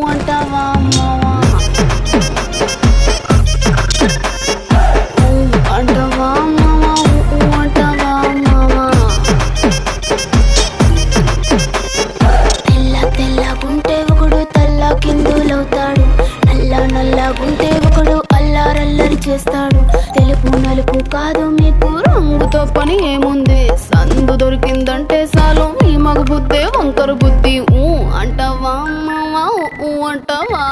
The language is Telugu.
అంటావా మావా అంటావా మావా అంటావా మావా తెల్లగుంటే ఒకడు తల్ల కిందులవుతాడు నల్లగుంటే ఒకడు అల్లారల్లరి చేస్తాడు తెలుపు నలుపు కాదు మీకు రంగుతో పని ఏముంది సందు దొరికిందంటే చాలు మీ మగ బుద్ధే వంకర బుద్ధి అంటావా మావా అంటావా